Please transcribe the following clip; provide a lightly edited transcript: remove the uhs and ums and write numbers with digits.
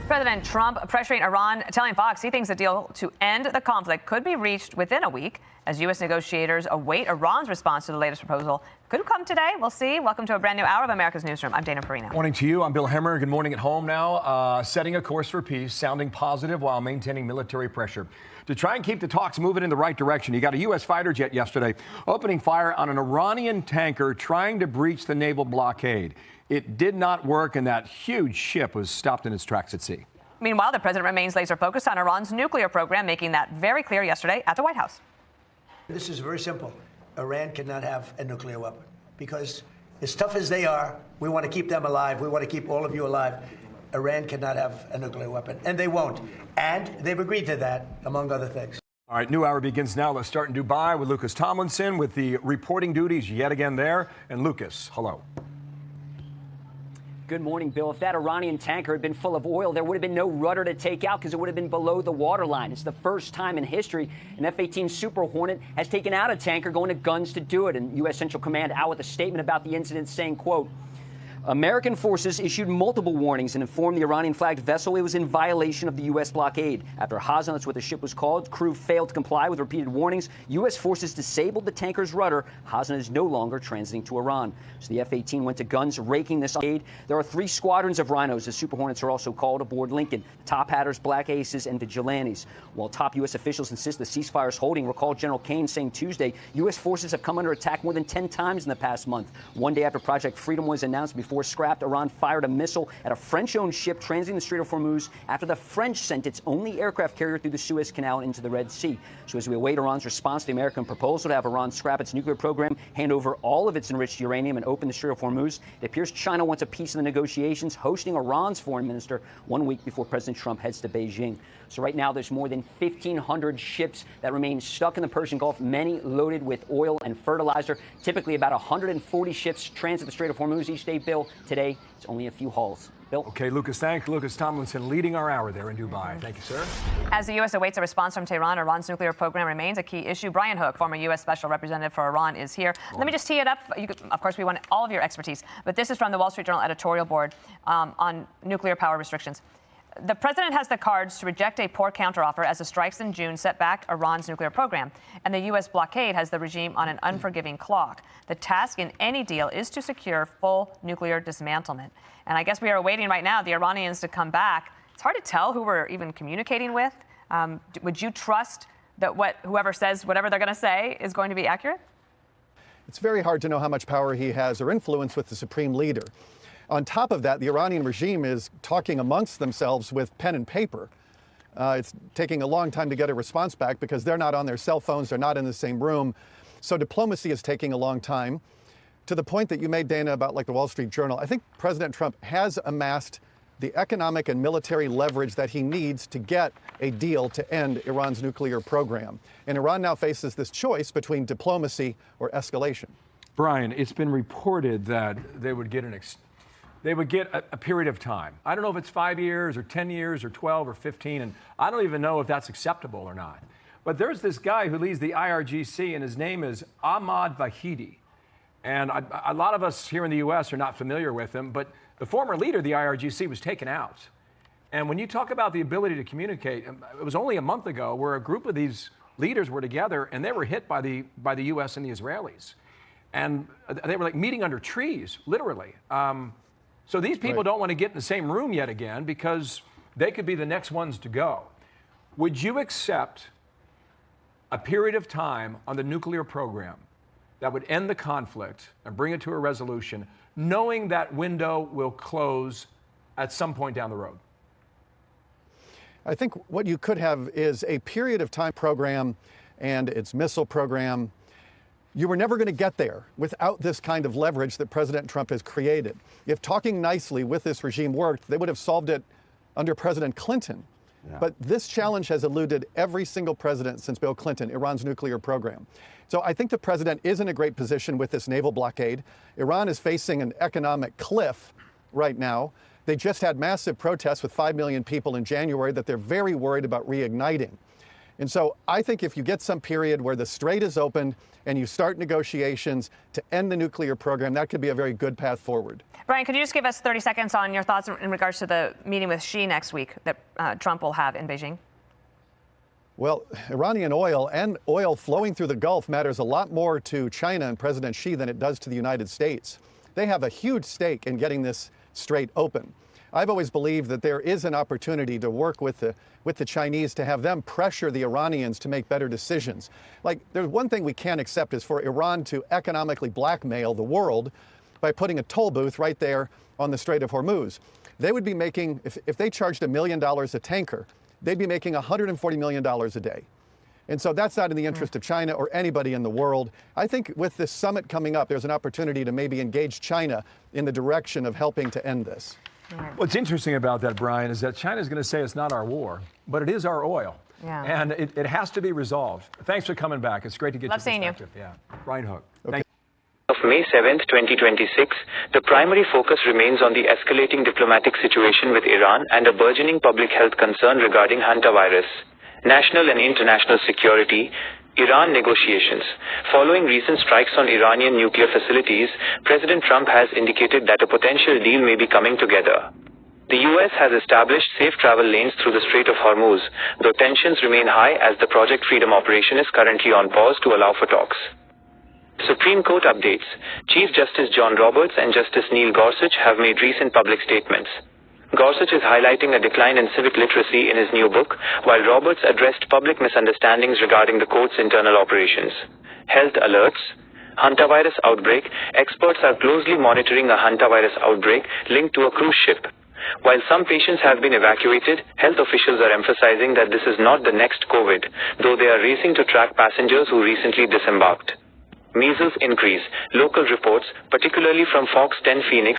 President Trump pressuring Iran, telling Fox he thinks a deal to end the conflict could be reached within a week as U.S. negotiators await Iran's response to the latest proposal. Could come today. We'll see. Welcome to a brand new hour of America's Newsroom. I'm Dana Perino. Morning to you. I'm Bill Hemmer. Good morning at home now. Setting a course for peace, sounding positive while maintaining military pressure. To try and keep the talks moving in the right direction, you got a U.S. fighter jet yesterday opening fire on an Iranian tanker trying to breach the naval blockade. It did not work, and that huge ship was stopped in its tracks at sea. Meanwhile, the president remains laser focused on Iran's nuclear program, making that very clear yesterday at the White House. This is very simple. Iran cannot have a nuclear weapon because as tough as they are, we want to keep them alive. We want to keep all of you alive. Iran cannot have a nuclear weapon, and they won't. And they've agreed to that, among other things. All right, new hour begins now. Let's start in Dubai with Lucas Tomlinson with the reporting duties yet again there. And Lucas, hello. Good morning, Bill. If that Iranian tanker had been full of oil, there would have been no rudder to take out because it would have been below the waterline. It's the first time in history an F-18 Super Hornet has taken out a tanker going to guns to do it. And U.S. Central Command out with a statement about the incident saying, quote, American forces issued multiple warnings and informed the Iranian-flagged vessel it was in violation of the U.S. blockade. After Hazan, that's what the ship was called, crew failed to comply with repeated warnings. U.S. forces disabled the tanker's rudder. Hazan is no longer transiting to Iran. So the F-18 went to guns, raking this blockade. There are 3 squadrons of Rhinos, as Super Hornets are also called, aboard Lincoln. Top Hatters, Black Aces, and Vigilantes. While top U.S. officials insist the ceasefire is holding, recall General Kane saying Tuesday, U.S. forces have come under attack more than 10 times in the past month. One day after Project Freedom was announced, before scrapped, Iran fired a missile at a French-owned ship transiting the Strait of Hormuz after the French sent its only aircraft carrier through the Suez Canal into the Red Sea. So as we await Iran's response to the American proposal to have Iran scrap its nuclear program, hand over all of its enriched uranium, and open the Strait of Hormuz, it appears China wants a piece of the negotiations, hosting Iran's foreign minister 1 week before President Trump heads to Beijing. So right now, there's more than 1,500 ships that remain stuck in the Persian Gulf, many loaded with oil and fertilizer. Typically, about 140 ships transit the Strait of Hormuz each day, Bill. Today, it's only a few hulls. Bill? Okay, Lucas, thanks. Lucas Tomlinson leading our hour there in Dubai. Thank you, sir. As the U.S. awaits a response from Tehran, Iran's nuclear program remains a key issue. Brian Hook, former U.S. Special Representative for Iran, is here. Let me just tee it up. Of course, we want all of your expertise, but this is from the Wall Street Journal editorial board on nuclear power restrictions. The president has the cards to reject a poor counteroffer as the strikes in June set back Iran's nuclear program, and the U.S. blockade has the regime on an unforgiving clock. The task in any deal is to secure full nuclear dismantlement. And I guess we are waiting right now the Iranians to come back. It's hard to tell who we're even communicating with. Would you trust that whoever says whatever they're going to say is going to be accurate? It's very hard to know how much power he has or influence with the supreme leader. On top of that, the Iranian regime is talking amongst themselves with pen and paper. It's taking a long time to get a response back because they're not on their cell phones, they're not in the same room. So diplomacy is taking a long time. To the point that you made, Dana, about like the Wall Street Journal, I think President Trump has amassed the economic and military leverage that he needs to get a deal to end Iran's nuclear program. And Iran now faces this choice between diplomacy or escalation. Brian, it's been reported that they would get a period of time. I don't know if it's 5 years or 10 years or 12 or 15, and I don't even know if that's acceptable or not. But there's this guy who leads the IRGC, and his name is Ahmad Vahidi. And a lot of us here in the U.S. are not familiar with him, but the former leader of the IRGC was taken out. And when you talk about the ability to communicate, it was only a month ago where a group of these leaders were together, and they were hit by the U.S. and the Israelis. And they were like meeting under trees, literally. So these people don't want to get in the same room yet again because they could be the next ones to go. Would you accept a period of time on the nuclear program that would end the conflict and bring it to a resolution, knowing that window will close at some point down the road? I think what you could have is a period of time program and its missile program. You were never going to get there without this kind of leverage that President Trump has created. If talking nicely with this regime worked, they would have solved it under President Clinton. Yeah. But this challenge has eluded every single president since Bill Clinton, Iran's nuclear program. So I think the president is in a great position with this naval blockade. Iran is facing an economic cliff right now. They just had massive protests with 5 million people in January that they're very worried about reigniting. And so I think if you get some period where the strait is open and you start negotiations to end the nuclear program, that could be a very good path forward. Brian, could you just give us 30 seconds on your thoughts in regards to the meeting with Xi next week that Trump will have in Beijing? Well, Iranian oil and oil flowing through the Gulf matters a lot more to China and President Xi than it does to the United States. They have a huge stake in getting this strait open. I've always believed that there is an opportunity to work with the Chinese to have them pressure the Iranians to make better decisions. Like, there's one thing we can't accept is for Iran to economically blackmail the world by putting a toll booth right there on the Strait of Hormuz. They would be making, if they charged $1 million a tanker, they'd be making $140 million a day. And so that's not in the interest of China or anybody in the world. I think with this summit coming up, there's an opportunity to maybe engage China in the direction of helping to end this. What's interesting about that, Brian, is that China's going to say it's not our war, but it is our oil. Yeah. And it has to be resolved. Thanks for coming back. It's great to get Love your seeing you. perspective. Yeah. Brian Hook. Okay. Thank Of May 7, 2026, the primary focus remains on the escalating diplomatic situation with Iran and a burgeoning public health concern regarding hantavirus. National and international security, Iran negotiations. Following recent strikes on Iranian nuclear facilities, President Trump has indicated that a potential deal may be coming together. The U.S. has established safe travel lanes through the Strait of Hormuz, though tensions remain high as the Project Freedom operation is currently on pause to allow for talks. Supreme Court updates. Chief Justice John Roberts and Justice Neil Gorsuch have made recent public statements. Gorsuch is highlighting a decline in civic literacy in his new book, while Roberts addressed public misunderstandings regarding the court's internal operations. Health alerts. Hantavirus outbreak. Experts are closely monitoring a hantavirus outbreak linked to a cruise ship. While some patients have been evacuated, health officials are emphasizing that this is not the next COVID, though they are racing to track passengers who recently disembarked. Measles increase. Local reports, particularly from Fox 10 Phoenix,